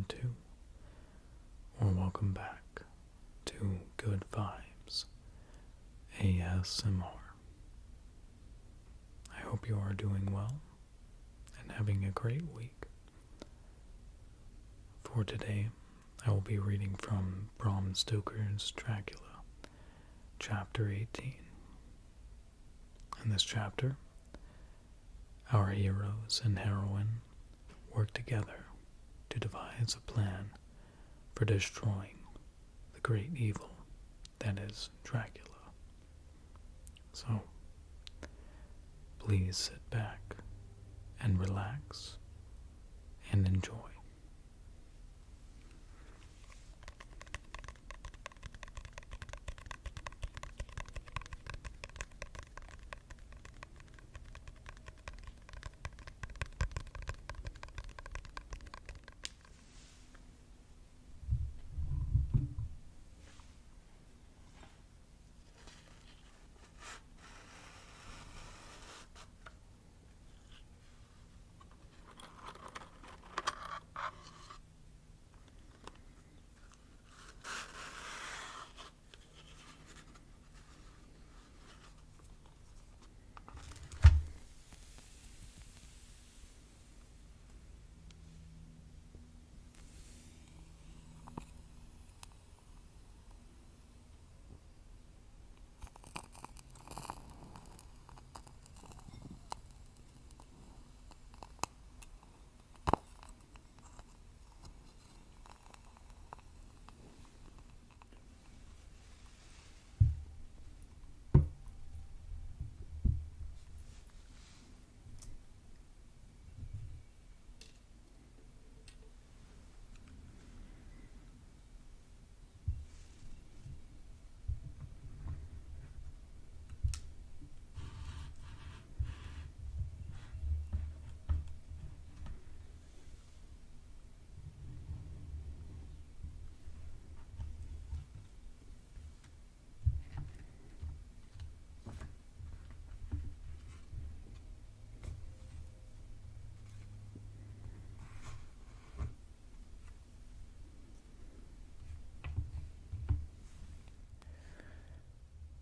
welcome to, or welcome back to Good Vibes ASMR. I hope you are doing well and having a great week. For today, I will be reading from Bram Stoker's Dracula, Chapter 18. In this chapter, our heroes and heroine work together to devise a plan for destroying the great evil that is Dracula. So, please sit back and relax and enjoy.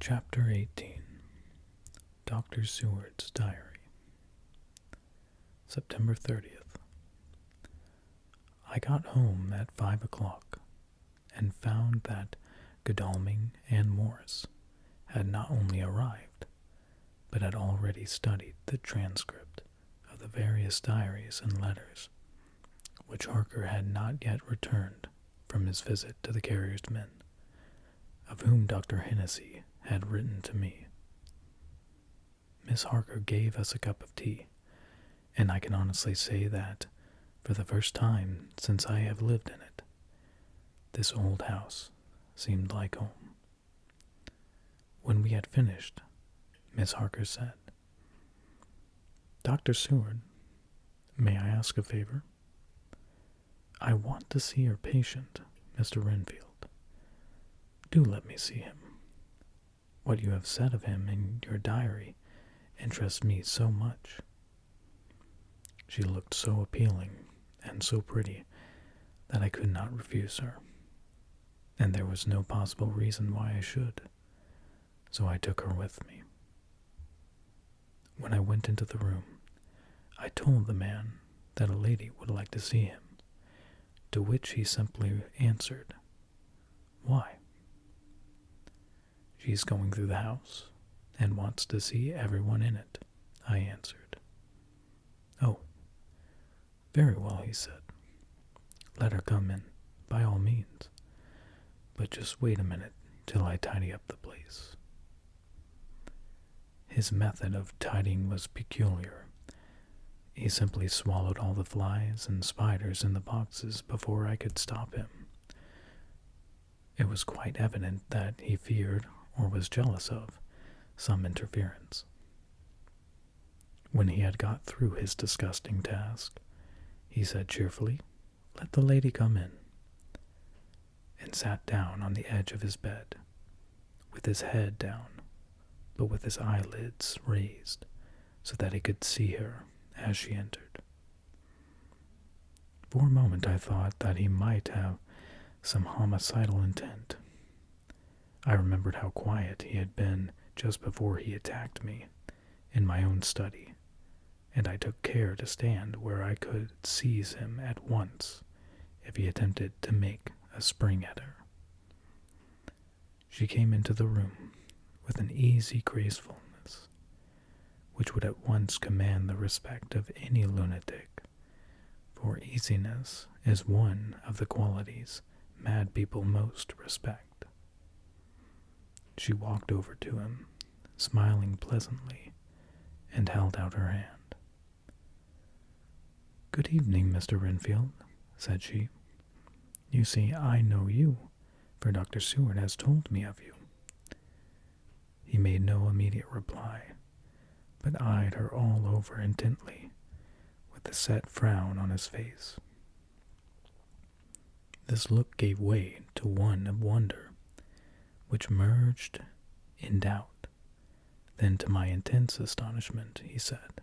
Chapter 18. Dr. Seward's Diary. September 30th. I got home at 5 o'clock and found that Godalming and Morris had not only arrived, but had already studied the transcript of the various diaries and letters, which Harker had not yet returned from his visit to the carrier's men, of whom Dr. Hennessy had written to me. Miss Harker gave us a cup of tea, and I can honestly say that, for the first time since I have lived in it, this old house seemed like home. When we had finished, Miss Harker said, "Dr. Seward, may I ask a favor? I want to see your patient, Mr. Renfield. Do let me see him. What you have said of him in your diary interests me so much." She looked so appealing and so pretty that I could not refuse her, and there was no possible reason why I should, so I took her with me. When I went into the room, I told the man that a lady would like to see him, to which he simply answered, "Why?" "She's going through the house and wants to see everyone in it," I answered. "Oh, very well," he said. "Let her come in, by all means, but just wait a minute till I tidy up the place." His method of tidying was peculiar. He simply swallowed all the flies and spiders in the boxes before I could stop him. It was quite evident that he feared, or was jealous of, some interference. When he had got through his disgusting task, he said cheerfully, "Let the lady come in," and sat down on the edge of his bed, with his head down, but with his eyelids raised, so that he could see her as she entered. For a moment I thought that he might have some homicidal intent. I remembered how quiet he had been just before he attacked me in my own study, and I took care to stand where I could seize him at once if he attempted to make a spring at her. She came into the room with an easy gracefulness, which would at once command the respect of any lunatic, for easiness is one of the qualities mad people most respect. She walked over to him, smiling pleasantly, and held out her hand. "Good evening, Mr. Renfield," said she. "You see, I know you, for Dr. Seward has told me of you." He made no immediate reply, but eyed her all over intently, with a set frown on his face. This look gave way to one of wonder, which merged in doubt. Then, to my intense astonishment, he said,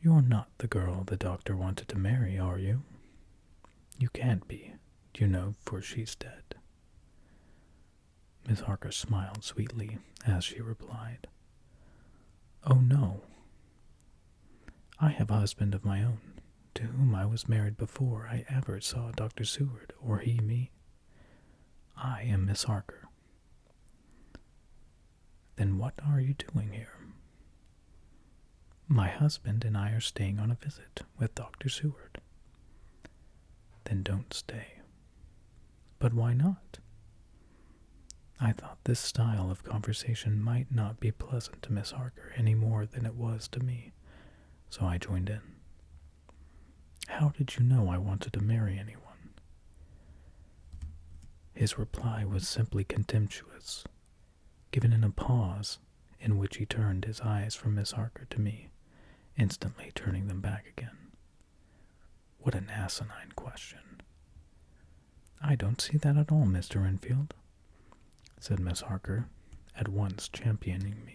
"You're not the girl the doctor wanted to marry, are you? You can't be, you know, for she's dead." Miss Harker smiled sweetly as she replied, "Oh, no. I have a husband of my own, to whom I was married before I ever saw Dr. Seward or he me. I am Miss Harker." "Then what are you doing here?" "My husband and I are staying on a visit with Dr. Seward." "Then don't stay." "But why not?" I thought this style of conversation might not be pleasant to Miss Harker any more than it was to me, so I joined in. "How did you know I wanted to marry anyone?" His reply was simply contemptuous, given in a pause in which he turned his eyes from Miss Harker to me, instantly turning them back again. What an asinine question. "I don't see that at all, Mr. Renfield," said Miss Harker, at once championing me.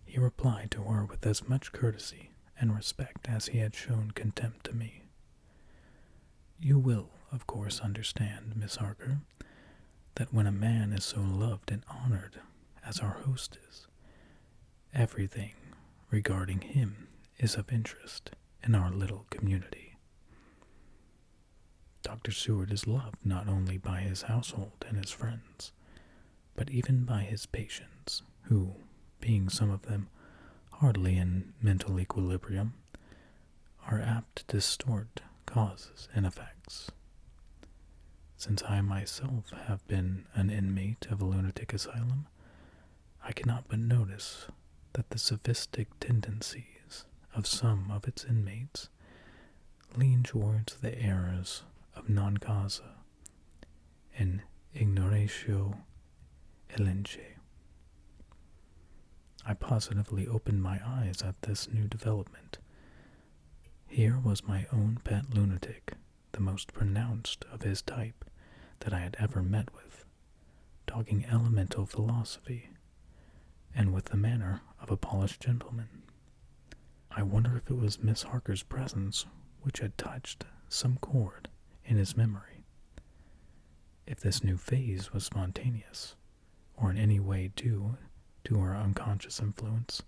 He replied to her with as much courtesy and respect as he had shown contempt to me. "You will, of course, understand, Miss Harker, that when a man is so loved and honored as our host is, everything regarding him is of interest in our little community. Dr. Seward is loved not only by his household and his friends, but even by his patients, who, being some of them hardly in mental equilibrium, are apt to distort causes and effects. Since I myself have been an inmate of a lunatic asylum, I cannot but notice that the sophistic tendencies of some of its inmates lean towards the errors of non causa and ignoratio elenchi. I positively opened my eyes at this new development. Here was my own pet lunatic, the most pronounced of his type that I had ever met with, talking elemental philosophy, and with the manner of a polished gentleman. I wonder if it was Miss Harker's presence which had touched some chord in his memory. If this new phase was spontaneous, or in any way due to her unconscious influence,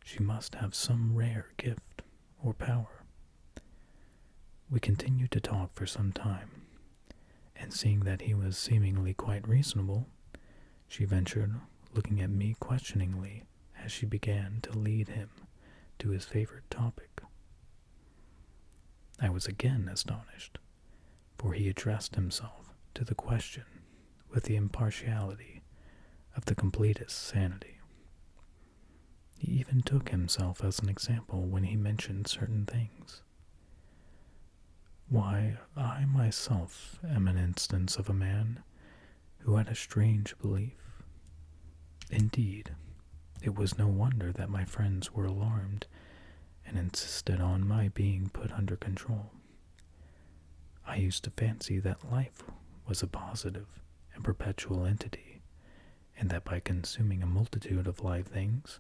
she must have some rare gift or power. We continued to talk for some time, and seeing that he was seemingly quite reasonable, she ventured, looking at me questioningly as she began to lead him to his favorite topic. I was again astonished, for he addressed himself to the question with the impartiality of the completest sanity. He even took himself as an example when he mentioned certain things. "Why, I myself am an instance of a man who had a strange belief. Indeed, it was no wonder that my friends were alarmed and insisted on my being put under control. I used to fancy that life was a positive and perpetual entity, and that by consuming a multitude of live things,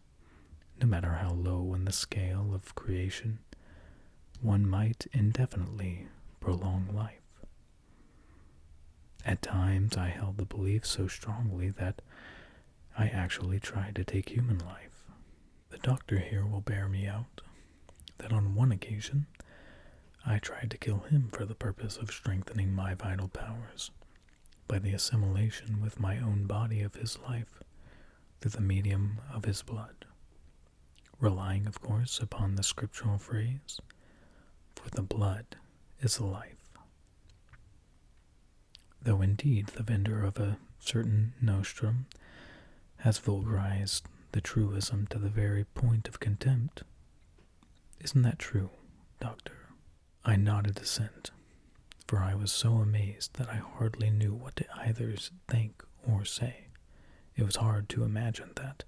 no matter how low in the scale of creation, one might indefinitely prolong life. At times I held the belief so strongly that I actually tried to take human life. The doctor here will bear me out that on one occasion I tried to kill him for the purpose of strengthening my vital powers by the assimilation with my own body of his life through the medium of his blood, relying, of course, upon the scriptural phrase, "For the blood is life." Though indeed the vendor of a certain nostrum has vulgarized the truism to the very point of contempt. Isn't that true, Doctor? I nodded assent, for I was so amazed that I hardly knew what to either think or say. It was hard to imagine that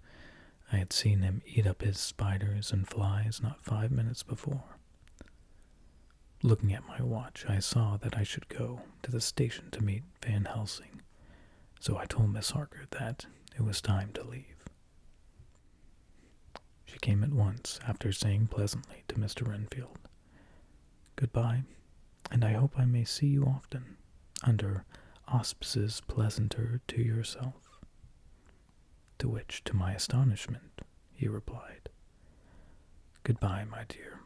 I had seen him eat up his spiders and flies not 5 minutes before. Looking at my watch, I saw that I should go to the station to meet Van Helsing, so I told Miss Harker that it was time to leave. She came at once, after saying pleasantly to Mr. Renfield, "Goodbye, and I hope I may see you often, under auspices pleasanter to yourself." To which, to my astonishment, he replied, "Goodbye, my dear.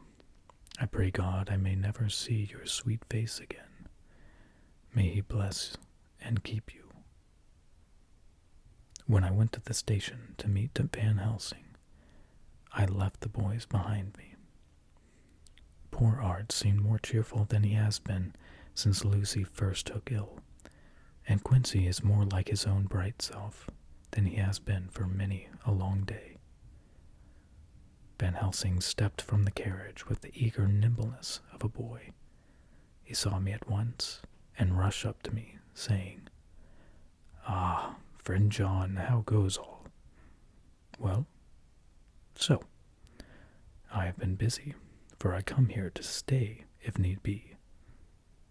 I pray God I may never see your sweet face again. May he bless and keep you." When I went to the station to meet Van Helsing, I left the boys behind me. Poor Art seemed more cheerful than he has been since Lucy first took ill, and Quincy is more like his own bright self than he has been for many a long day. Van Helsing stepped from the carriage with the eager nimbleness of a boy. He saw me at once and rushed up to me, saying, "Ah, friend John, how goes all?" "Well, so, I have been busy, for I come here to stay if need be.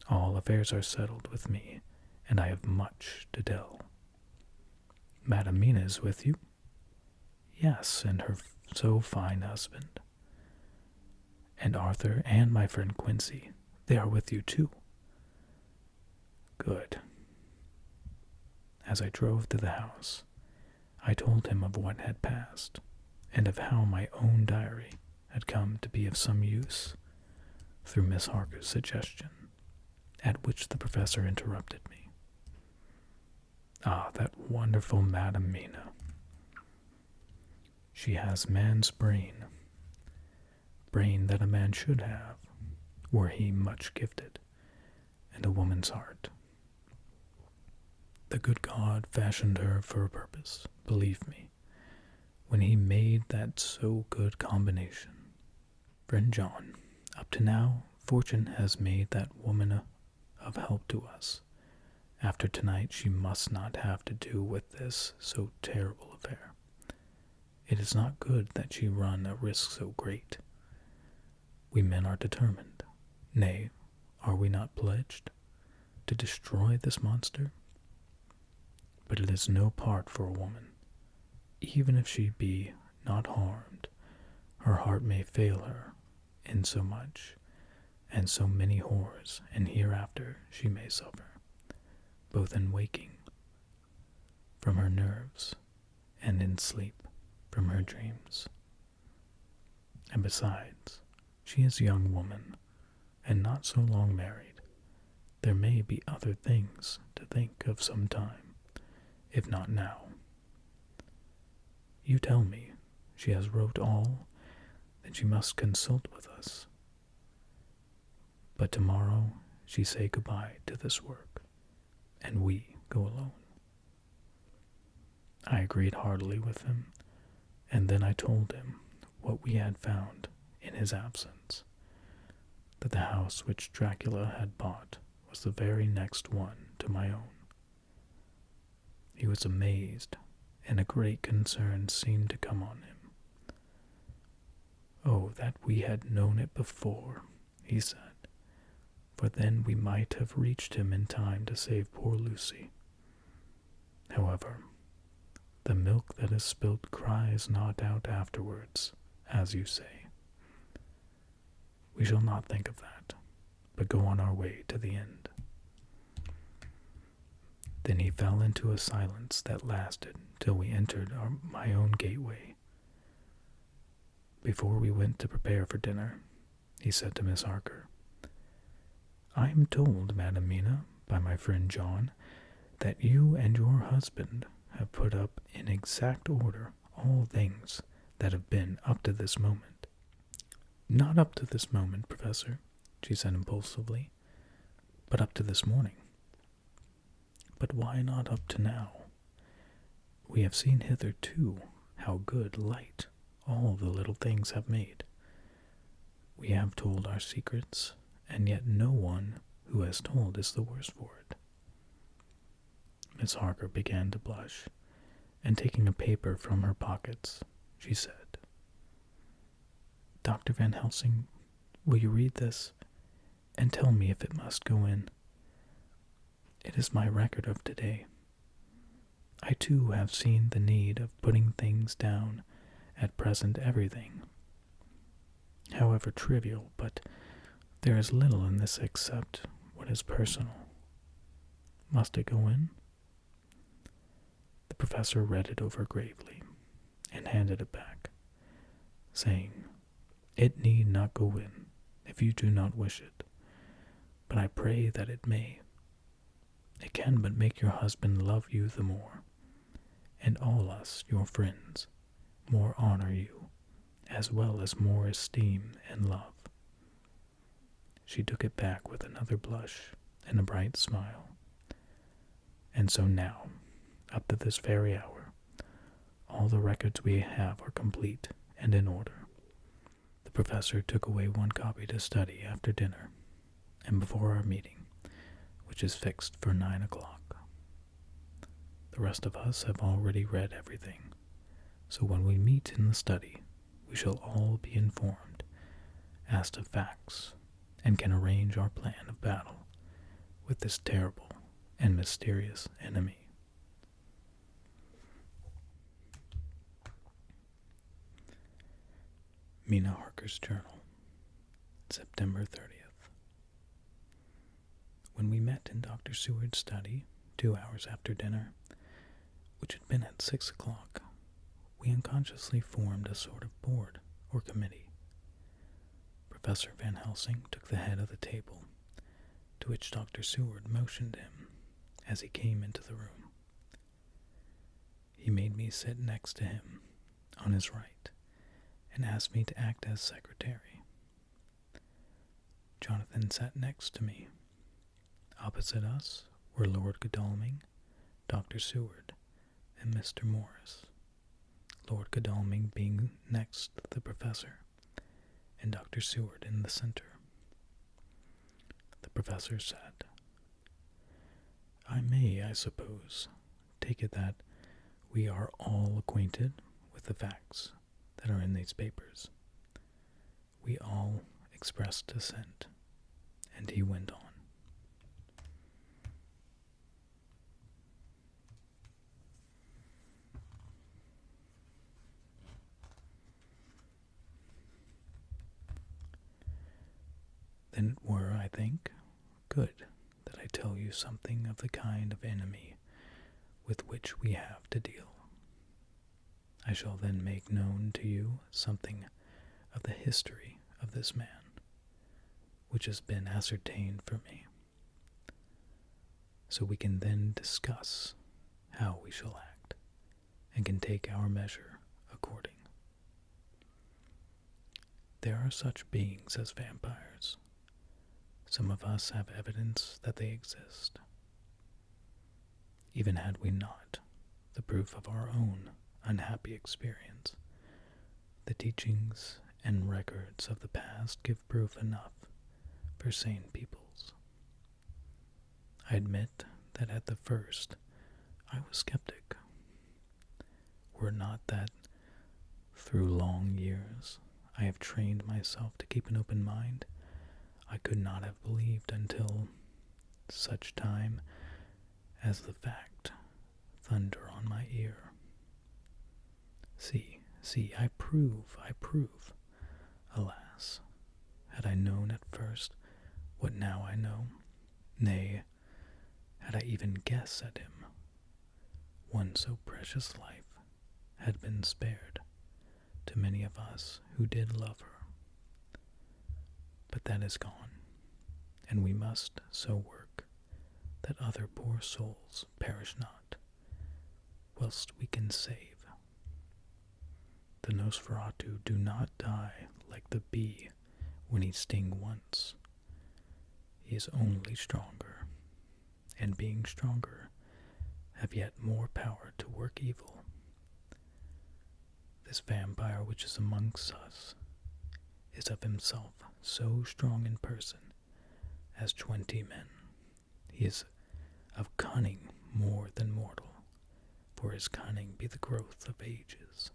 All affairs are settled with me, and I have much to tell." "Madam Mina is with you?" "Yes, and her so fine husband. And Arthur and my friend Quincy, they are with you too." "Good." As I drove to the house, I told him of what had passed, and of how my own diary had come to be of some use through Miss Harker's suggestion, at which the professor interrupted me. "Ah, that wonderful Madam Mina. She has man's brain that a man should have, were he much gifted, and a woman's heart. The good God fashioned her for a purpose, believe me, when he made that so good combination. Friend John, up to now, fortune has made that woman of help to us. After tonight, she must not have to do with this so terrible affair. It is not good that she run a risk so great. We men are determined, nay, are we not pledged, to destroy this monster? But it is no part for a woman. Even if she be not harmed, her heart may fail her in so much, and so many horrors, and hereafter she may suffer, both in waking from her nerves, and in sleep from her dreams. And besides, she is a young woman, and not so long married. There may be other things to think of some time, if not now. You tell me she has wrote all that she must consult with us. But tomorrow she say goodbye to this work, and we go alone." I agreed heartily with him, and then I told him what we had found in his absence, that the house which Dracula had bought was the very next one to my own. He was amazed, and a great concern seemed to come on him. "Oh, that we had known it before," he said, "for then we might have reached him in time to save poor Lucy. However, The milk that is spilt cries not out afterwards, as you say. We shall not think of that, but go on our way to the end. Then he fell into a silence that lasted till we entered my own gateway. Before we went to prepare for dinner, he said to Miss Harker, "I am told, Madam Mina, by my friend John, that you and your husband have put up in exact order all things that have been up to this moment." "Not up to this moment, Professor," she said impulsively, "but up to this morning." "But why not up to now? We have seen hitherto how good light all the little things have made. We have told our secrets, and yet no one who has told is the worse for it." Miss Harker began to blush, and taking a paper from her pockets, she said, "Dr. Van Helsing, will you read this, and tell me if it must go in? It is my record of today. I too have seen the need of putting things down, at present everything, however trivial, but there is little in this except what is personal. Must it go in?" The professor read it over gravely, and handed it back, saying, "It need not go in, if you do not wish it, but I pray that it may. It can but make your husband love you the more, and all us, your friends, more honor you, as well as more esteem and love." She took it back with another blush and a bright smile. "And so now, up to this very hour, all the records we have are complete and in order." The professor took away one copy to study after dinner, and before our meeting, which is fixed for 9 o'clock. The rest of us have already read everything, so when we meet in the study, we shall all be informed as to facts, and can arrange our plan of battle with this terrible and mysterious enemy. Mina Harker's Journal, September 30th. When we met in Dr. Seward's study 2 hours after dinner, which had been at 6 o'clock, we unconsciously formed a sort of board or committee. Professor Van Helsing took the head of the table, to which Dr. Seward motioned him as he came into the room. He made me sit next to him, on his right, and asked me to act as secretary. Jonathan sat next to me. Opposite us were Lord Godalming, Dr. Seward, and Mr. Morris, Lord Godalming being next the professor, and Dr. Seward in the center. The professor said, "I may, I suppose, take it that we are all acquainted with the facts that are in these papers." We all expressed assent, and he went on. "Then it were, I think, good that I tell you something of the kind of enemy with which we have to deal. I shall then make known to you something of the history of this man, which has been ascertained for me, so we can then discuss how we shall act, and can take our measure according. There are such beings as vampires. Some of us have evidence that they exist. Even had we not the proof of our own unhappy experience, the teachings and records of the past give proof enough for sane peoples. I admit that at the first I was skeptic. Were it not that through long years I have trained myself to keep an open mind, I could not have believed until such time as the fact thunder on my ear See, I prove. Alas, had I known at first what now I know, nay, had I even guessed at him, one so precious life had been spared to many of us who did love her. But that is gone, and we must so work that other poor souls perish not, whilst we can save. The Nosferatu do not die like the bee when he sting once. He is only stronger, and being stronger, have yet more power to work evil. This vampire which is amongst us is of himself so strong in person as 20 men. He is of cunning more than mortal, for his cunning be the growth of ages.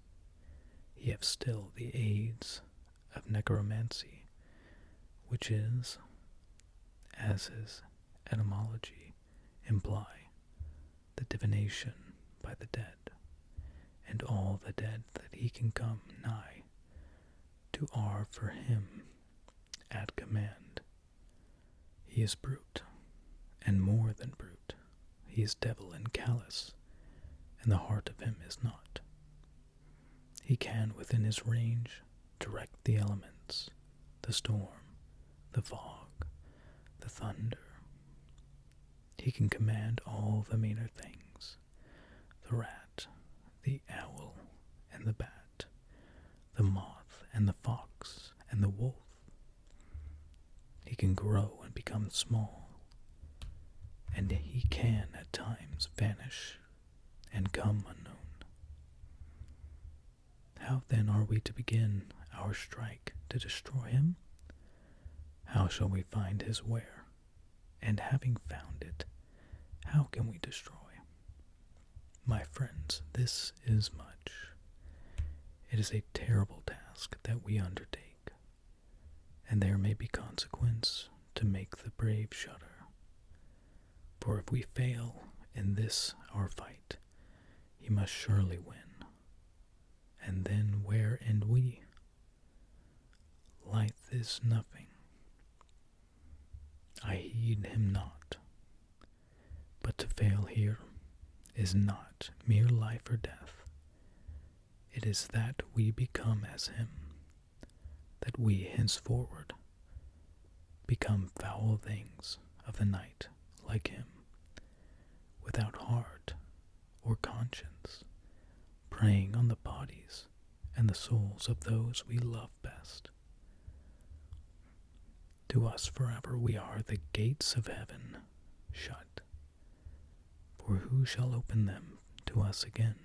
He have still the aids of necromancy, which is, as his etymology imply, the divination by the dead, and all the dead that he can come nigh to are for him at command. He is brute, and more than brute. He is devil and callous, and the heart of him is not. He can within his range direct the elements, the storm, the fog, the thunder. He can command all the meaner things, the rat, the owl, and the bat, the moth, and the fox, and the wolf. He can grow and become small, and he can at times vanish and come unknown. How then are we to begin our strike to destroy him? How shall we find his where? And having found it, how can we destroy? My friends, this is much. It is a terrible task that we undertake, and there may be consequence to make the brave shudder. For if we fail in this our fight, he must surely win. And then where end we? Life is nothing. I heed him not. But to fail here is not mere life or death. It is that we become as him, that we henceforward become foul things of the night like him, without heart or conscience, preying on the bodies and the souls of those we love best. To us forever we are the gates of heaven shut, for who shall open them to us again?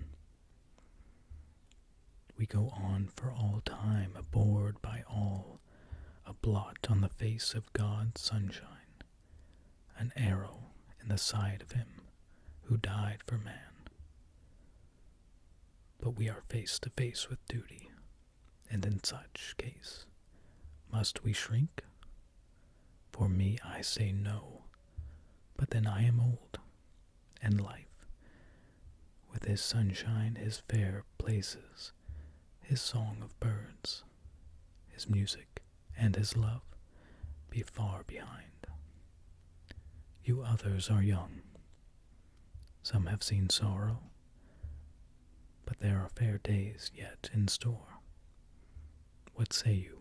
We go on for all time, abhorred by all, a blot on the face of God's sunshine, an arrow in the side of him who died for man. But we are face to face with duty, and in such case, must we shrink? For me, I say no, but then I am old, and life, with his sunshine, his fair places, his song of birds, his music, and his love, be far behind. You others are young. Some have seen sorrow, but there are fair days yet in store. What say you?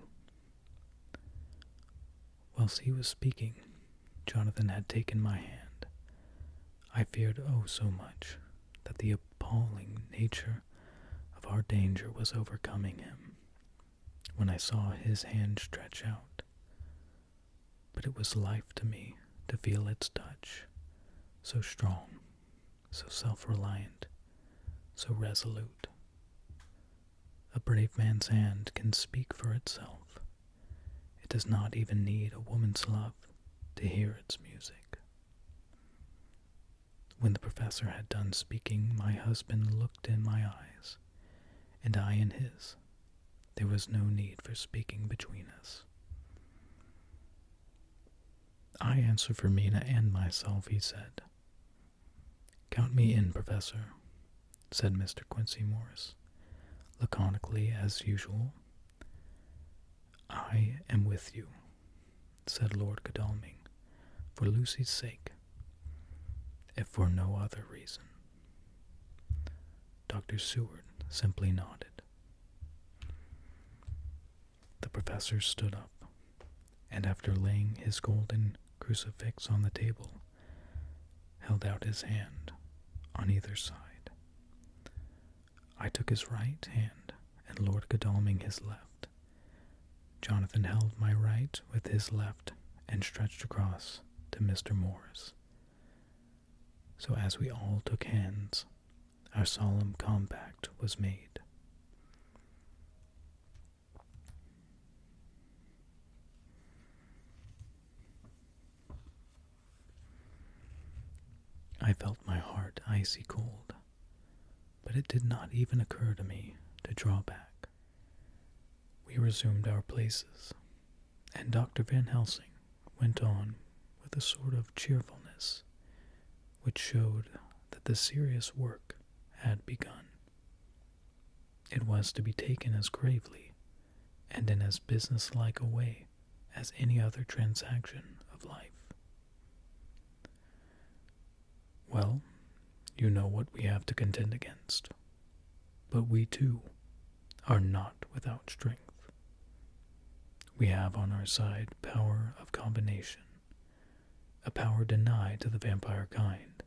Whilst he was speaking, Jonathan had taken my hand. I feared oh so much that the appalling nature of our danger was overcoming him, when I saw his hand stretch out. But it was life to me to feel its touch, so strong, so self-reliant, so resolute. A brave man's hand can speak for itself. It does not even need a woman's love to hear its music. When the professor had done speaking, my husband looked in my eyes, and I in his. There was no need for speaking between us. I answer for Mina and myself, he said. Count me in, Professor, said Mr. Quincy Morris. laconically as usual. "I am with you," said Lord Godalming, "for Lucy's sake, if for no other reason." Dr. Seward simply nodded. The professor stood up, and after laying his golden crucifix on the table, held out his hand on either side. I took his right hand, and Lord Godalming his left. Jonathan held my right with his left and stretched across to Mr. Morris. So as we all took hands, our solemn compact was made. I felt my heart icy cold, but it did not even occur to me to draw back. We resumed our places, and Dr. Van Helsing went on with a sort of cheerfulness which showed that the serious work had begun. It was to be taken as gravely and in as businesslike a way as any other transaction of life. Well, you know what we have to contend against, but we too are not without strength. We have on our side power of combination, a power denied to the vampire kind.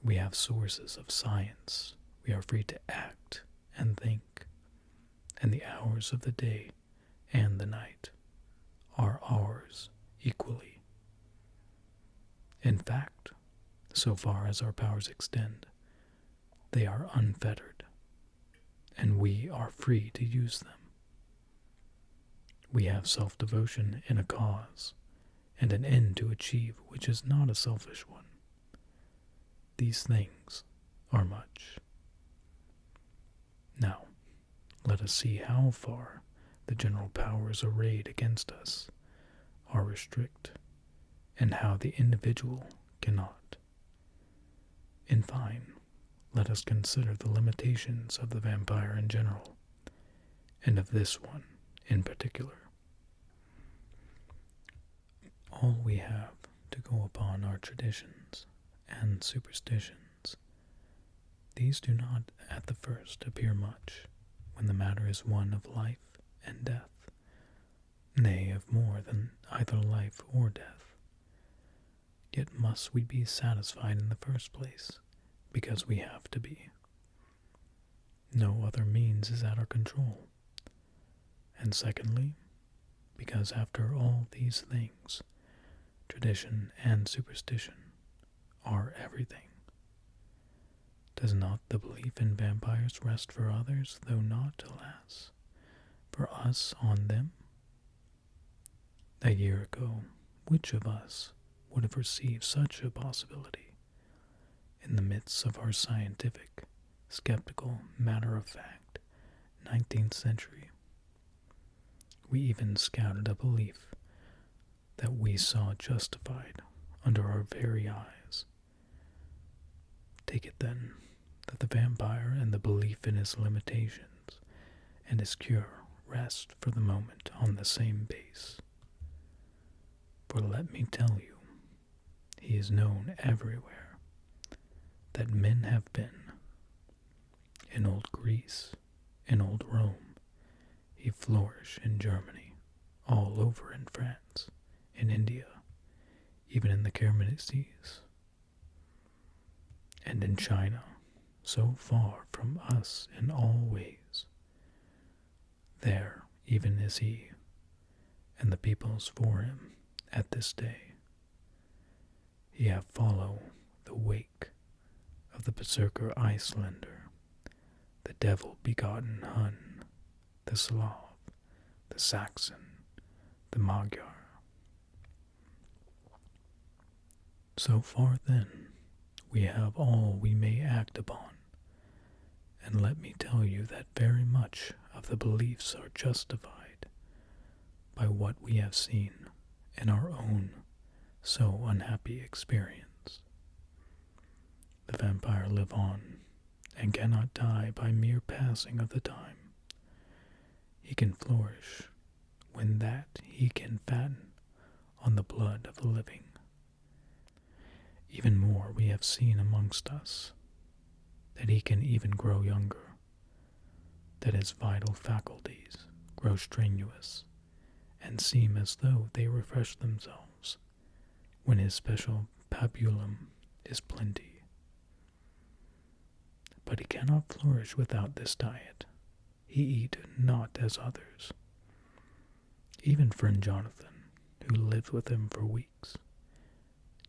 We have sources of science. We are free to act and think, and the hours of the day and the night are ours equally. In fact, so far as our powers extend, they are unfettered, and we are free to use them. We have self-devotion in a cause, and an end to achieve which is not a selfish one. These things are much. Now, let us see how far the general powers arrayed against us are restrict, and how the individual cannot. In fine, let us consider the limitations of the vampire in general, and of this one in particular. All we have to go upon are traditions and superstitions. These do not at the first appear much, when the matter is one of life and death, nay, of more than either life or death. Yet must we be satisfied in the first place, because we have to be. No other means is at our control. And secondly, because after all these things, tradition and superstition are everything. Does not the belief in vampires rest for others, though not, alas, for us on them? A year ago, which of us would have received such a possibility in the midst of our scientific, skeptical, matter-of-fact 19th century? We even scouted a belief that we saw justified under our very eyes. Take it then that the vampire and the belief in his limitations and his cure rest for the moment on the same base. For let me tell you, he is known everywhere, that men have been. In old Greece, in old Rome, he flourished in Germany, all over in France, in India, even in the Kermesses, and in China, so far from us in all ways. There even is he, and the peoples for him at this day. He have follow the wake of the berserker Icelander, the devil-begotten Hun, the Slav, the Saxon, the Magyar. So far then, we have all we may act upon, and let me tell you that very much of the beliefs are justified by what we have seen in our own so unhappy experience. The vampire live on, and cannot die by mere passing of the time. He can flourish when that he can fatten on the blood of the living. Even more we have seen amongst us, that he can even grow younger, that his vital faculties grow strenuous, and seem as though they refresh themselves when his special pabulum is plenty. But he cannot flourish without this diet. He eat not as others. Even friend Jonathan, who lived with him for weeks,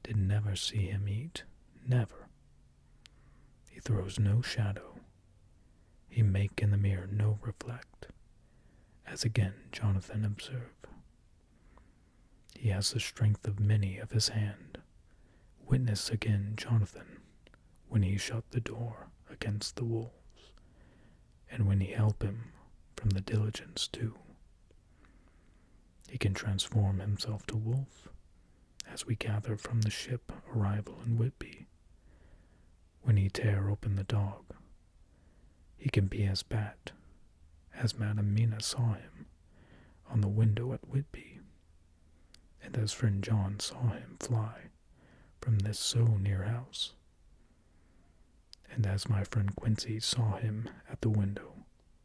did never see him eat, never. He throws no shadow. He make in the mirror no reflect, as again Jonathan observe. He has the strength of many of his hand. Witness again Jonathan, when he shut the door against the wolves, and when he help him from the diligence too. He can transform himself to wolf, as we gather from the ship arrival in Whitby. When he tear open the dog, he can be as bat, as Madam Mina saw him on the window at Whitby, and as friend John saw him fly from this so near house, and as my friend Quincy saw him at the window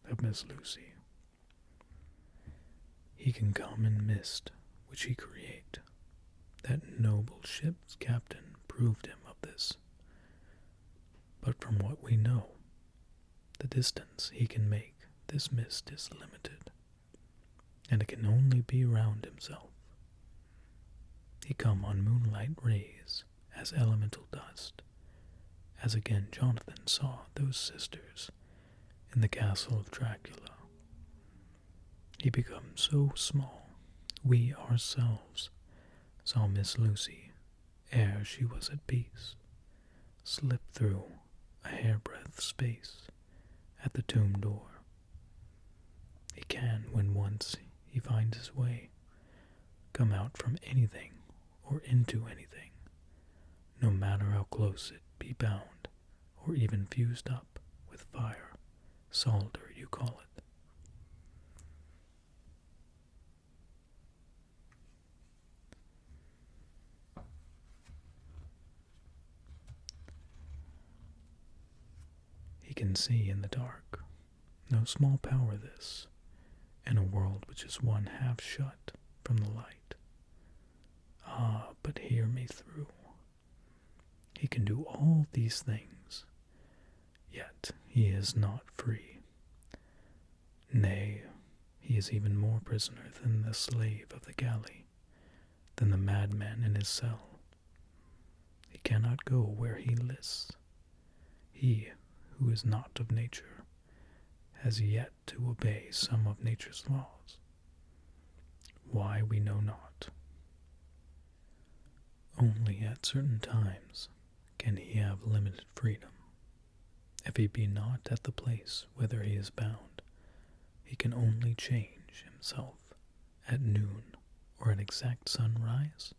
of Miss Lucy. He can come in mist which he create. That noble ship's captain proved him of this. But from what we know, the distance he can make this mist is limited, and it can only be round himself. He come on moonlight rays as elemental dust, as again Jonathan saw those sisters in the castle of Dracula. He becomes so small, we ourselves saw Miss Lucy, ere she was at peace, slip through a hairbreadth space at the tomb door. He can, when once he finds his way, come out from anything or into anything, no matter how close it be bound, or even fused up with fire, solder you call it. He can see in the dark, no small power this, in a world which is one half shut from the light. Ah, but hear me through. He can do all these things, yet he is not free. Nay, he is even more prisoner than the slave of the galley, than the madman in his cell. He cannot go where he lists. He, who is not of nature, has yet to obey some of nature's laws. Why we know not. Only at certain times can he have limited freedom. If he be not at the place whither he is bound, he can only change himself at noon or at exact sunrise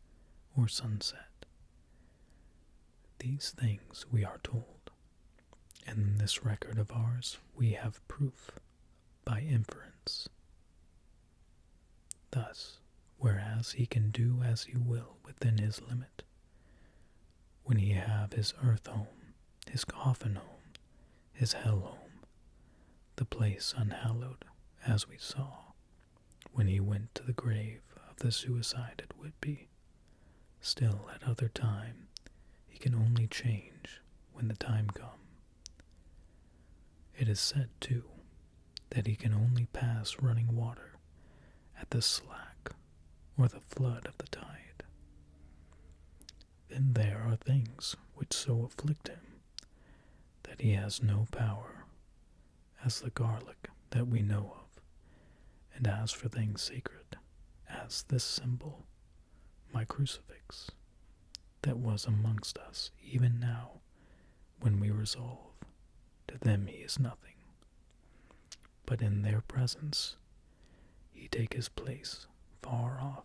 or sunset. These things we are told, and in this record of ours we have proof by inference. Thus, whereas he can do as he will within his limit, when he have his earth home, his coffin home, his hell home, the place unhallowed, as we saw, when he went to the grave of the suicide at Whitby, still at other time he can only change when the time come. It is said, too, that he can only pass running water at the slack or the flood of the tide. Then there are things which so afflict him that he has no power, as the garlic that we know of, and as for things sacred, as this symbol, my crucifix, that was amongst us even now, when we resolve, to them he is nothing, but in their presence he take his place far off,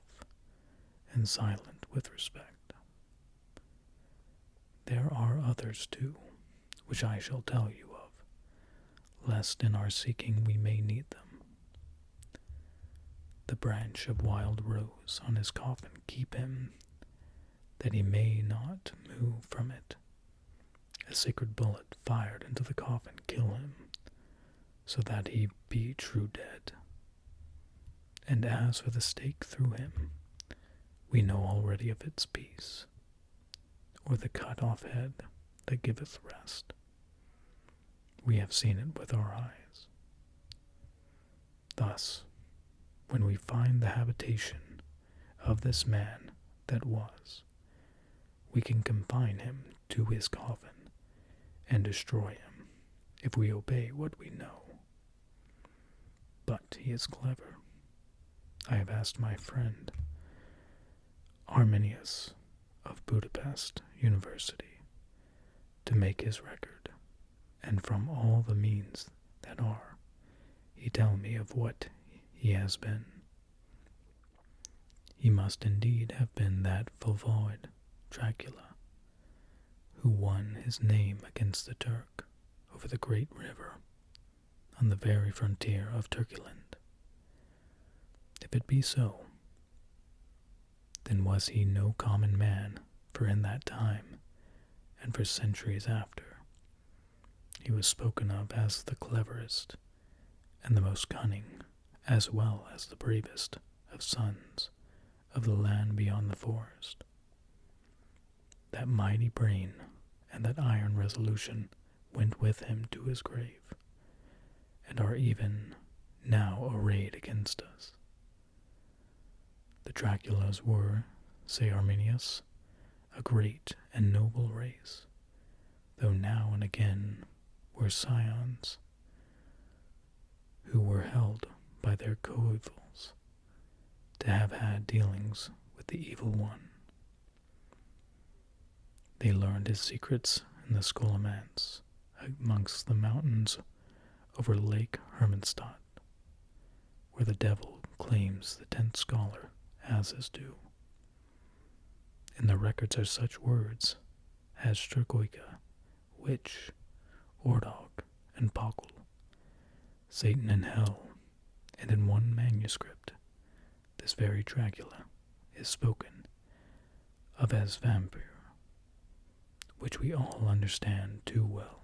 and silent with respect. There are others too, which I shall tell you of, lest in our seeking we may need them. The branch of wild rose on his coffin keep him, that he may not move from it. A sacred bullet fired into the coffin kill him, so that he be true dead. And as for the stake through him, we know already of its peace, or the cut-off head that giveth rest. We have seen it with our eyes. Thus, when we find the habitation of this man that was, we can confine him to his coffin and destroy him if we obey what we know. But he is clever. I have asked my friend Arminius of Budapest University to make his record, and from all the means that are, he tell me of what he has been. He must indeed have been that fulvoid Dracula, who won his name against the Turk over the great river on the very frontier of Turkeyland. If it be so, then was he no common man, for in that time, and for centuries after, he was spoken of as the cleverest and the most cunning, as well as the bravest of sons of the land beyond the forest. That mighty brain and that iron resolution went with him to his grave, and are even now arrayed against us. The Draculas were, say Arminius, a great and noble race, though now and again were scions, who were held by their coevals to have had dealings with the evil one. They learned his secrets in the Scholomance amongst the mountains over Lake Hermanstadt, where the devil claims the 10th scholar as his due. In the records are such words as Strigojka, witch, Ordog, and Pokul, Satan and hell, and in one manuscript, this very Dracula is spoken of as vampire, which we all understand too well.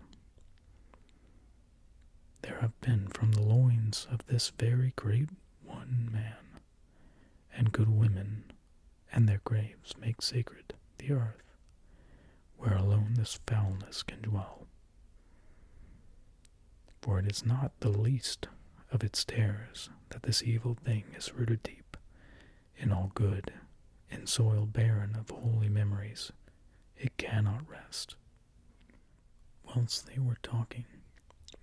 There have been from the loins of this very great one man, and good women, and their graves make sacred the earth, where alone this foulness can dwell. For it is not the least of its terrors that this evil thing is rooted deep in all good, in soil barren of holy memories, it cannot rest. Whilst they were talking,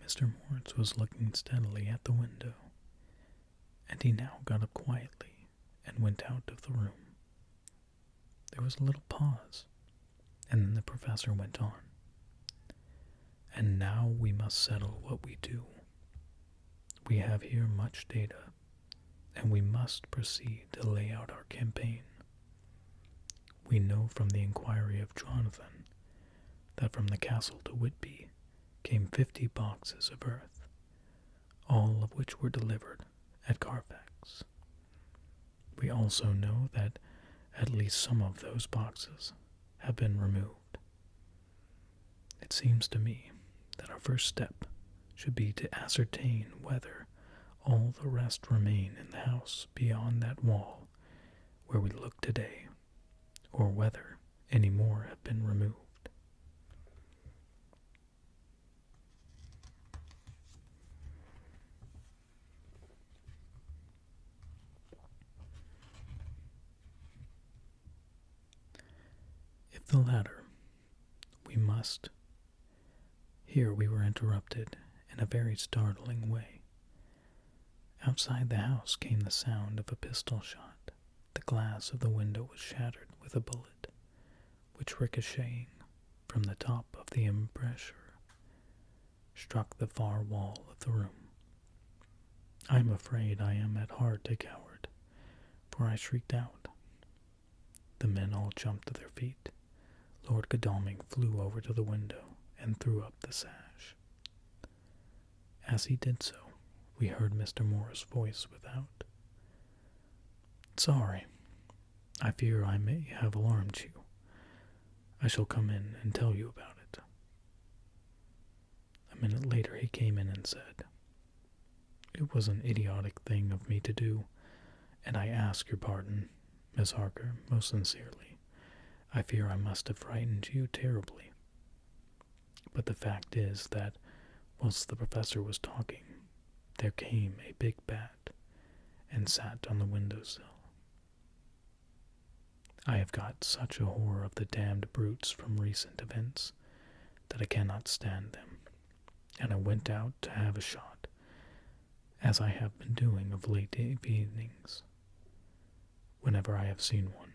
Mr. Moritz was looking steadily at the window, and he now got up quietly and went out of the room. There was a little pause, and then the professor went on. And now we must settle what we do. We have here much data, and we must proceed to lay out our campaign. We know from the inquiry of Jonathan that from the castle to Whitby came 50 boxes of earth, all of which were delivered at Carfax. We also know that at least some of those boxes have been removed. It seems to me that our first step should be to ascertain whether all the rest remain in the house beyond that wall where we look today, or whether any more have been removed. If the latter, we must. Here we were interrupted in a very startling way. Outside the house came the sound of a pistol shot. The glass of the window was shattered with a bullet, which ricocheting from the top of the embrasure struck the far wall of the room. I am afraid I am at heart a coward, for I shrieked out. The men all jumped to their feet. Lord Godalming flew over to the window and threw up the sash. As he did so, we heard Mr. Moore's voice without. "Sorry. I fear I may have alarmed you. I shall come in and tell you about it." A minute later he came in and said, "It was an idiotic thing of me to do, and I ask your pardon, Miss Harker, most sincerely. I fear I must have frightened you terribly. But the fact is that, whilst the professor was talking, there came a big bat and sat on the windowsill. I have got such a horror of the damned brutes from recent events that I cannot stand them, and I went out to have a shot, as I have been doing of late evenings, whenever I have seen one.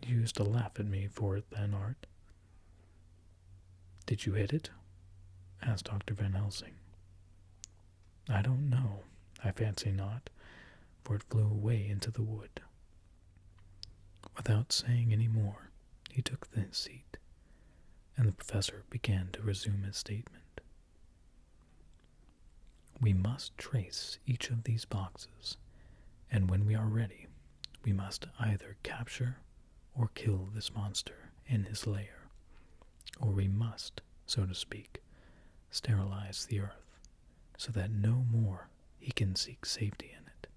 You used to laugh at me for it then, Art." "Did you hit it?" asked Dr. Van Helsing. "I don't know. I fancy not, for it flew away into the wood." Without saying any more, he took his seat, and the professor began to resume his statement. "We must trace each of these boxes, and when we are ready, we must either capture or kill this monster in his lair, or we must, so to speak, sterilize the earth, so that no more he can seek safety in it.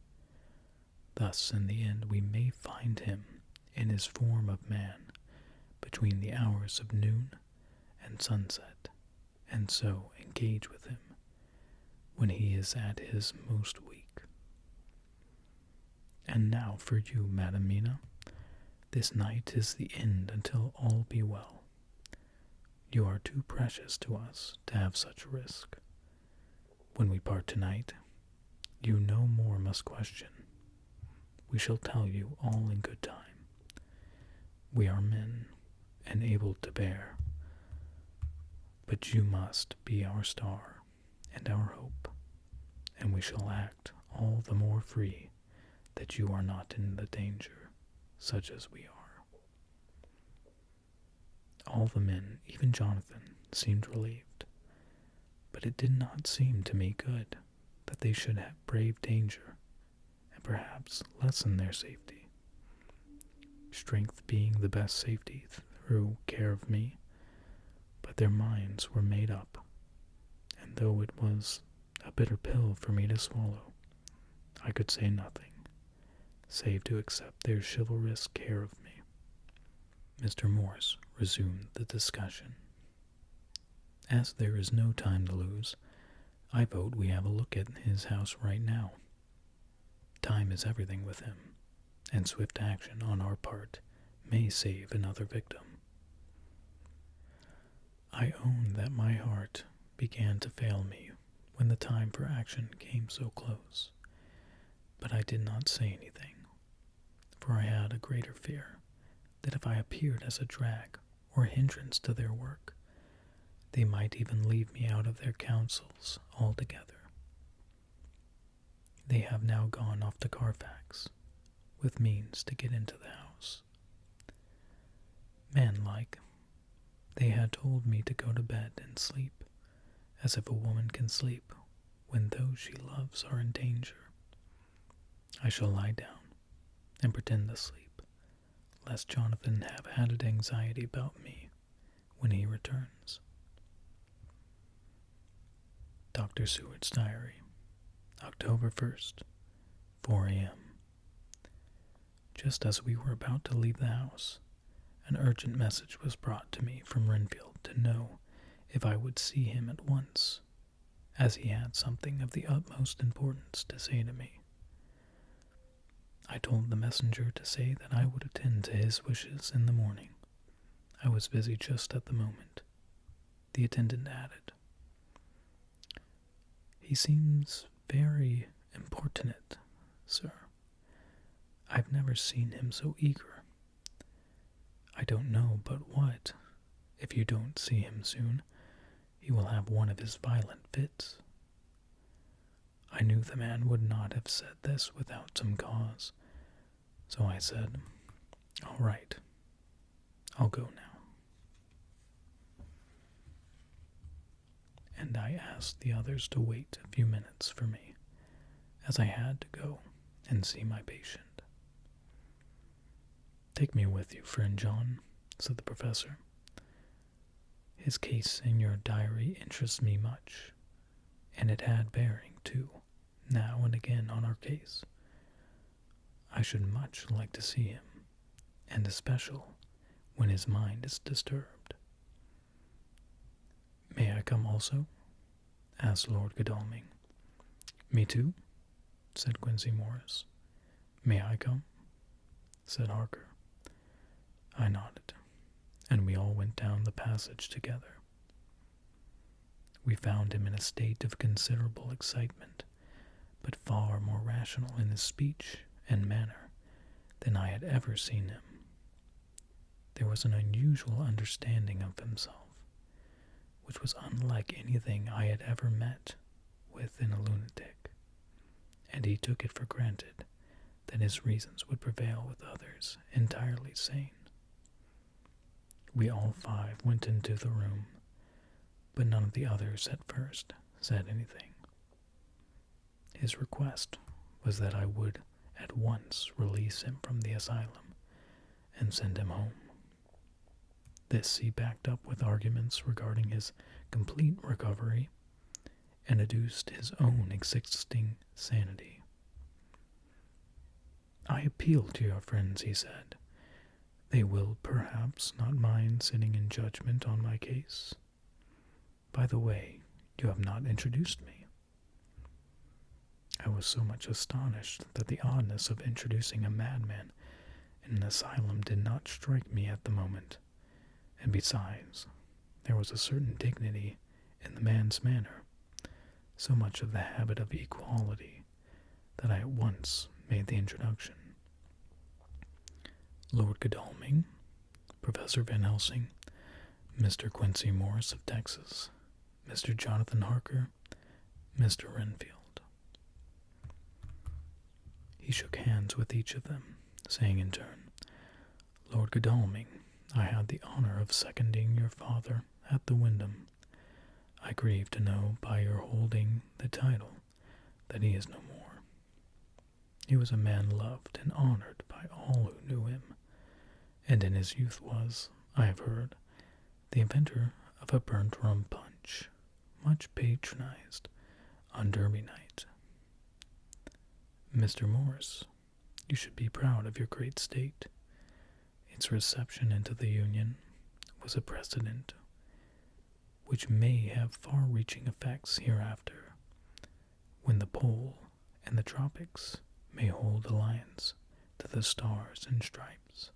Thus, in the end, we may find him in his form of man between the hours of noon and sunset, and so engage with him when he is at his most weak. And now for you, Madam Mina, this night is the end until all be well. You are too precious to us to have such risk. When we part tonight, you no more must question. We shall tell you all in good time. We are men, and able to bear. But you must be our star, and our hope, and we shall act all the more free that you are not in the danger, such as we are." All the men, even Jonathan, seemed relieved, but it did not seem to me good that they should have braved danger, and perhaps lessen their safety. Strength being the best safety through care of me, but their minds were made up, and though it was a bitter pill for me to swallow, I could say nothing, save to accept their chivalrous care of me. Mr. Morse resumed the discussion. "As there is no time to lose, I vote we have a look at his house right now. Time is everything with him, and swift action on our part may save another victim." I own that my heart began to fail me when the time for action came so close, but I did not say anything, for I had a greater fear that if I appeared as a drag or hindrance to their work, they might even leave me out of their counsels altogether. They have now gone off to Carfax, with means to get into the house. Manlike, they had told me to go to bed and sleep, as if a woman can sleep when those she loves are in danger. I shall lie down and pretend to sleep, lest Jonathan have added anxiety about me when he returns. Dr. Seward's Diary, October 1st, 4 a.m. Just as we were about to leave the house, an urgent message was brought to me from Renfield to know if I would see him at once, as he had something of the utmost importance to say to me. I told the messenger to say that I would attend to his wishes in the morning. I was busy just at the moment. The attendant added, "He seems very importunate, sir. I've never seen him so eager. I don't know but what, if you don't see him soon, he will have one of his violent fits." I knew the man would not have said this without some cause, so I said, "All right, I'll go now." and I asked the others to wait a few minutes for me, as I had to go and see my patient. "Take me with you, friend John," said the professor. "His case in your diary interests me much, and it had bearing, too, now and again on our case. I should much like to see him, and especially when his mind is disturbed." "May I come also?" asked Lord Godalming. "Me too?" said Quincey Morris. "May I come?" said Harker. I nodded, and we all went down the passage together. We found him in a state of considerable excitement, but far more rational in his speech and manner than I had ever seen him. There was an unusual understanding of himself, which was unlike anything I had ever met with in a lunatic, and he took it for granted that his reasons would prevail with others entirely sane. We all five went into the room, but none of the others at first said anything. His request was that I would at once release him from the asylum and send him home. This he backed up with arguments regarding his complete recovery and adduced his own existing sanity. "I appeal to your friends," he said. "They will perhaps not mind sitting in judgment on my case. By the way, you have not introduced me." I was so much astonished that the oddness of introducing a madman in an asylum did not strike me at the moment, and besides, there was a certain dignity in the man's manner, so much of the habit of equality, that I at once made the introduction. "Lord Godalming, Professor Van Helsing, Mr. Quincey Morris of Texas, Mr. Jonathan Harker, Mr. Renfield." He shook hands with each of them, saying in turn, "Lord Godalming, I had the honor of seconding your father at the Wyndham. I grieve to know by your holding the title that he is no more. He was a man loved and honored by all who knew him, and in his youth was, I have heard, the inventor of a burnt rum punch, much patronized on Derby night. Mr. Morris, you should be proud of your great state. Its reception into the Union was a precedent which may have far-reaching effects hereafter, when the Pole and the tropics may hold alliance to the stars and stripes.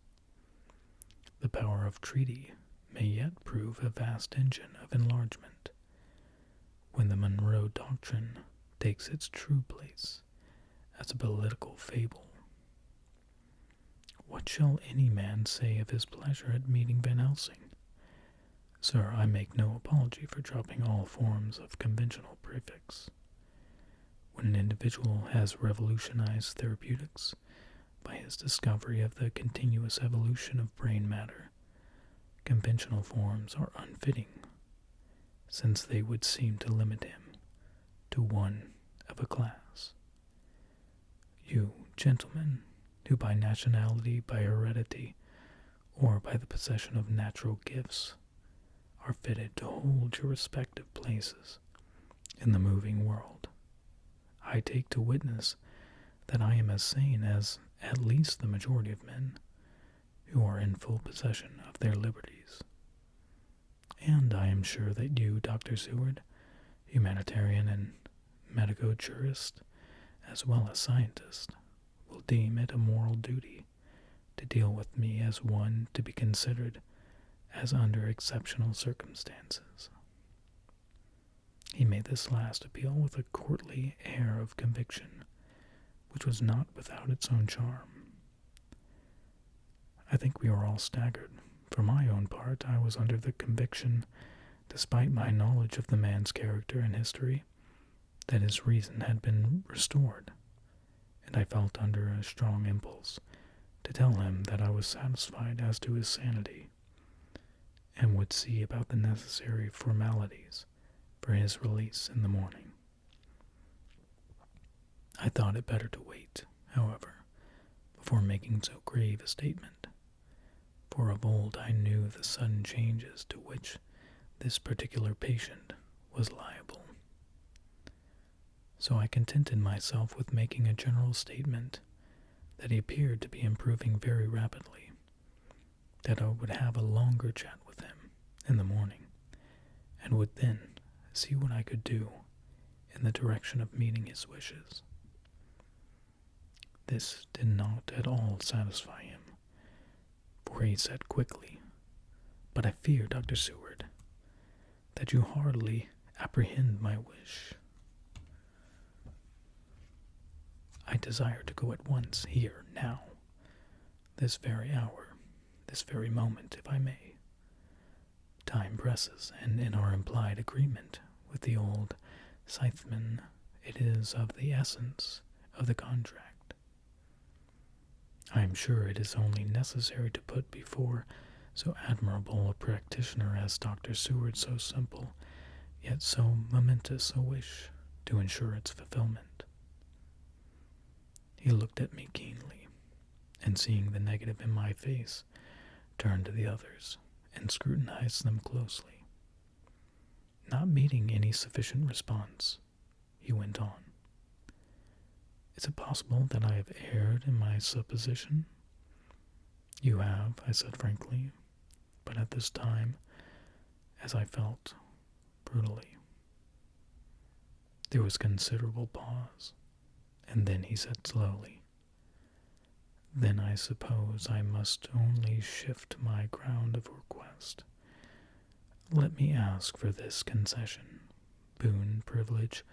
The power of treaty may yet prove a vast engine of enlargement, when the Monroe Doctrine takes its true place as a political fable. What shall any man say of his pleasure at meeting Van Helsing? Sir, I make no apology for dropping all forms of conventional prefix. When an individual has revolutionized therapeutics by his discovery of the continuous evolution of brain matter, conventional forms are unfitting, since they would seem to limit him to one of a class. You, gentlemen, who by nationality, by heredity, or by the possession of natural gifts, are fitted to hold your respective places in the moving world, I take to witness that I am as sane as at least the majority of men who are in full possession of their liberties. And I am sure that you, Dr. Seward, humanitarian and medico-jurist, as well as scientist, will deem it a moral duty to deal with me as one to be considered as under exceptional circumstances." He made this last appeal with a courtly air of conviction, which was not without its own charm. I think we were all staggered. For my own part, I was under the conviction, despite my knowledge of the man's character and history, that his reason had been restored, and I felt under a strong impulse to tell him that I was satisfied as to his sanity, and would see about the necessary formalities for his release in the morning. I thought it better to wait, however, before making so grave a statement, for of old I knew the sudden changes to which this particular patient was liable. So I contented myself with making a general statement that he appeared to be improving very rapidly, that I would have a longer chat with him in the morning, and would then see what I could do in the direction of meeting his wishes. This did not at all satisfy him, for he said quickly, "But I fear, Dr. Seward, that you hardly apprehend my wish. I desire to go at once, here, now, this very hour, this very moment, if I may. Time presses, and in our implied agreement with the old scytheman, it is of the essence of the contract. I am sure it is only necessary to put before so admirable a practitioner as Dr. Seward so simple, yet so momentous a wish to ensure its fulfillment." He looked at me keenly, and seeing the negative in my face, turned to the others and scrutinized them closely. Not meeting any sufficient response, he went on. "Is it possible that I have erred in my supposition?" "You have," I said frankly, "but at this time, as I felt, brutally." There was considerable pause, and then he said slowly, "Then I suppose I must only shift my ground of request. Let me ask for this concession, boon, privilege,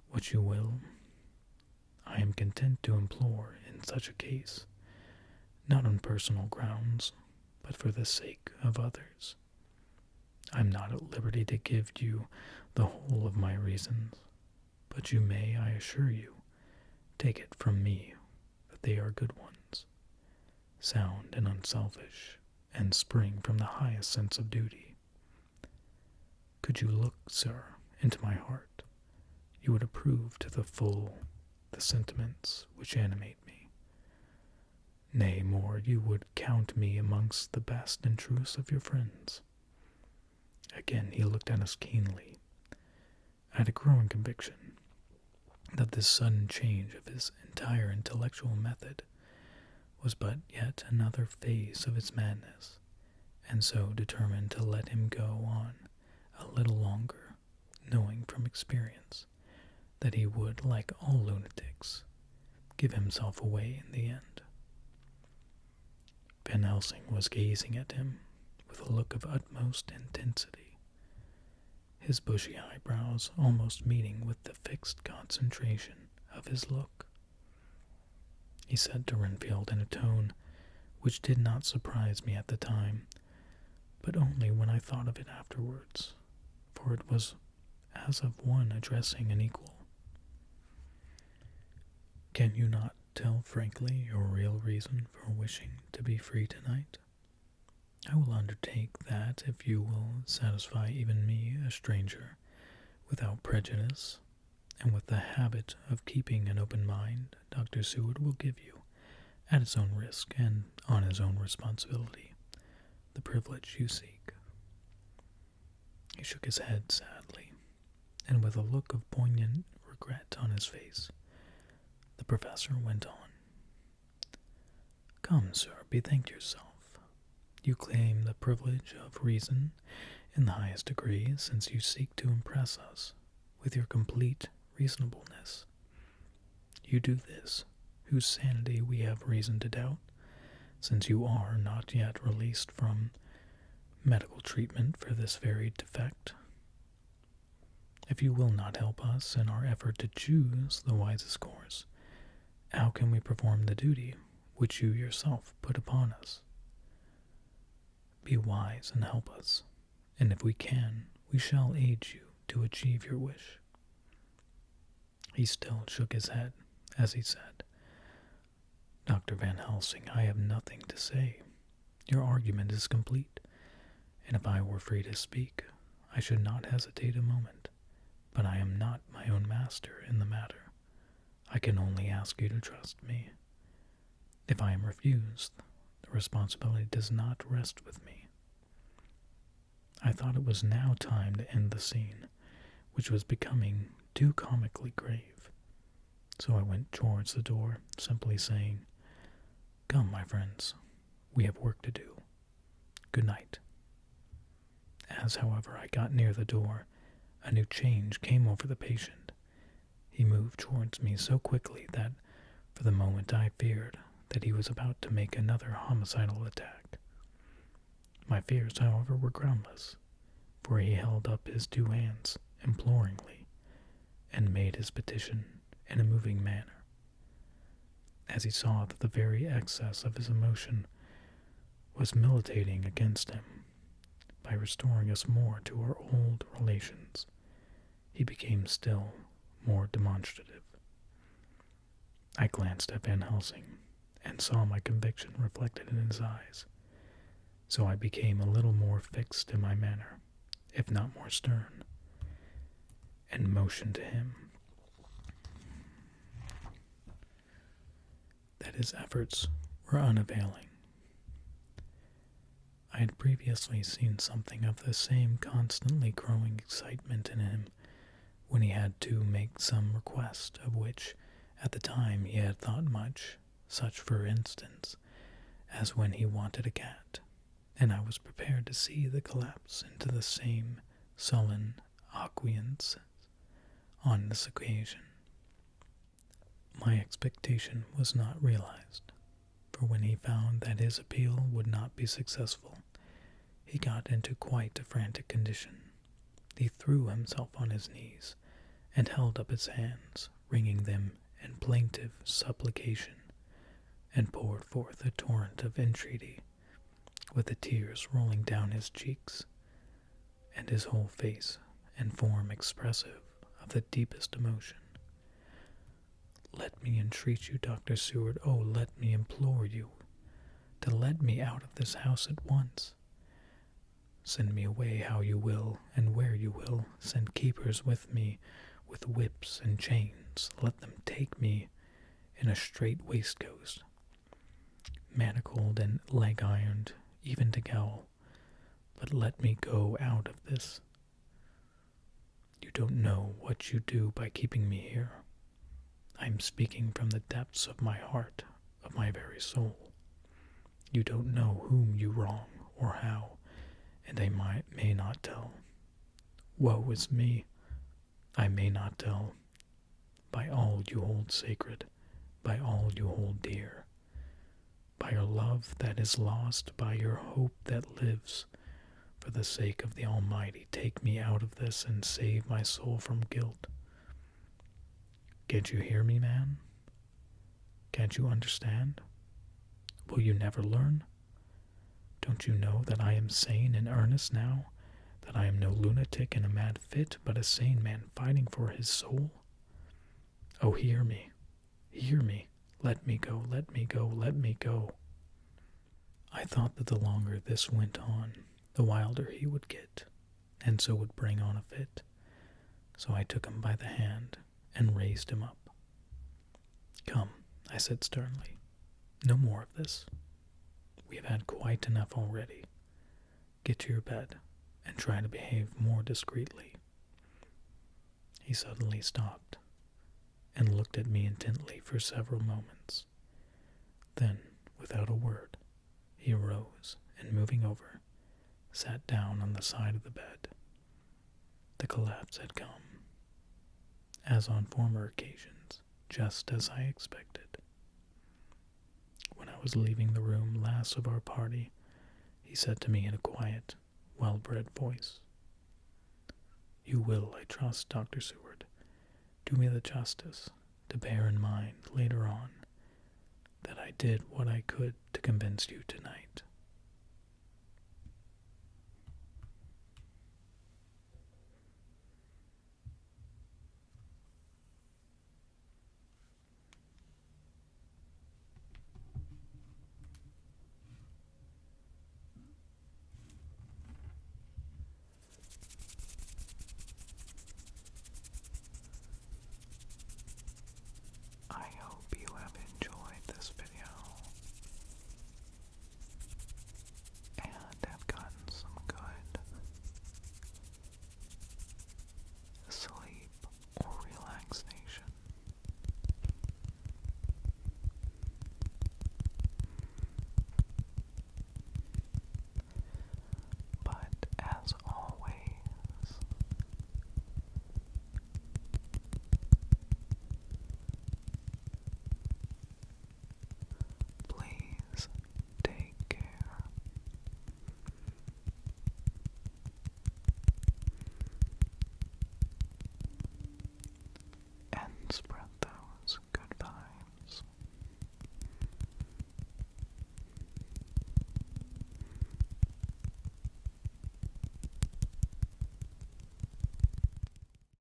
what you will. I am content to implore in such a case, not on personal grounds, but for the sake of others. I am not at liberty to give you the whole of my reasons, but you may, I assure you, take it from me that they are good ones, sound and unselfish, and spring from the highest sense of duty. Could you look, sir, into my heart, you would approve to the full the sentiments which animate me. Nay, more, you would count me amongst the best and truest of your friends." Again he looked at us keenly. I had a growing conviction that this sudden change of his entire intellectual method was but yet another phase of its madness, and so determined to let him go on a little longer, knowing from experience that he would, like all lunatics, give himself away in the end. Van Helsing was gazing at him with a look of utmost intensity, his bushy eyebrows almost meeting with the fixed concentration of his look. He said to Renfield in a tone which did not surprise me at the time, but only when I thought of it afterwards, for it was as of one addressing an equal, "Can you not tell frankly your real reason for wishing to be free tonight? I will undertake that if you will satisfy even me, a stranger, without prejudice, and with the habit of keeping an open mind, Dr. Seward will give you, at his own risk and on his own responsibility, the privilege you seek." He shook his head sadly, and with a look of poignant regret on his face, the professor went on. "Come, sir, bethink yourself. You claim the privilege of reason in the highest degree, since you seek to impress us with your complete reasonableness. You do this, whose sanity we have reason to doubt, since you are not yet released from medical treatment for this very defect. If you will not help us in our effort to choose the wisest course, how can we perform the duty which you yourself put upon us? Be wise and help us, and if we can, we shall aid you to achieve your wish." He still shook his head as he said, "Dr. Van Helsing, I have nothing to say. Your argument is complete, and if I were free to speak, I should not hesitate a moment but I am not my own master in the matter. I can only ask you to trust me. If I am refused, the responsibility does not rest with me." I thought it was now time to end the scene, which was becoming too comically grave. So I went towards the door, simply saying, "Come, my friends, we have work to do. Good night." As, however, I got near the door, a new change came over the patient. He moved towards me so quickly that, for the moment, I feared that he was about to make another homicidal attack. My fears, however, were groundless, for he held up his two hands imploringly and made his petition in a moving manner. As he saw that the very excess of his emotion was militating against him by restoring us more to our old relations, he became still more demonstrative. I glanced at Van Helsing and saw my conviction reflected in his eyes, so I became a little more fixed in my manner, if not more stern, and motioned to him that his efforts were unavailing. I had previously seen something of the same constantly growing excitement in him when he had to make some request of which at the time he had thought much, such, for instance, as when he wanted a cat, and I was prepared to see the collapse into the same sullen acquiescence on this occasion. My expectation was not realized, for when he found that his appeal would not be successful, he got into quite a frantic condition. He threw himself on his knees and held up his hands, wringing them in plaintive supplication, and poured forth a torrent of entreaty, with the tears rolling down his cheeks, and his whole face and form expressive of the deepest emotion. "Let me entreat you, Dr. Seward, oh, let me implore you, to let me out of this house at once. Send me away how you will, and where you will. Send keepers with me, with whips and chains. Let them take me in a strait waistcoat, manacled and leg-ironed, even to gaol. But let me go out of this. You don't know what you do by keeping me here. I am speaking from the depths of my heart, of my very soul. You don't know whom you wrong, or how, and I may not tell. Woe is me! I may not tell. By all you hold sacred, by all you hold dear, by your love that is lost, by your hope that lives, for the sake of the Almighty, take me out of this and save my soul from guilt. Can't you hear me, man? Can't you understand? Will you never learn? Don't you know that I am sane and earnest now, that I am no lunatic in a mad fit, but a sane man fighting for his soul? Oh, hear me, hear me. Let me go, let me go, let me go." I thought that the longer this went on, the wilder he would get, and so would bring on a fit. So I took him by the hand and raised him up. "Come," I said sternly, "no more of this. We have had quite enough already. Get to your bed and try to behave more discreetly." He suddenly stopped and looked at me intently for several moments. Then, without a word, he arose and, moving over, sat down on the side of the bed. The collapse had come, as on former occasions, just as I expected. When I was leaving the room last of our party, he said to me in a quiet, well-bred voice, "You will, I trust, Dr. Seward, do me the justice to bear in mind later on that I did what I could to convince you tonight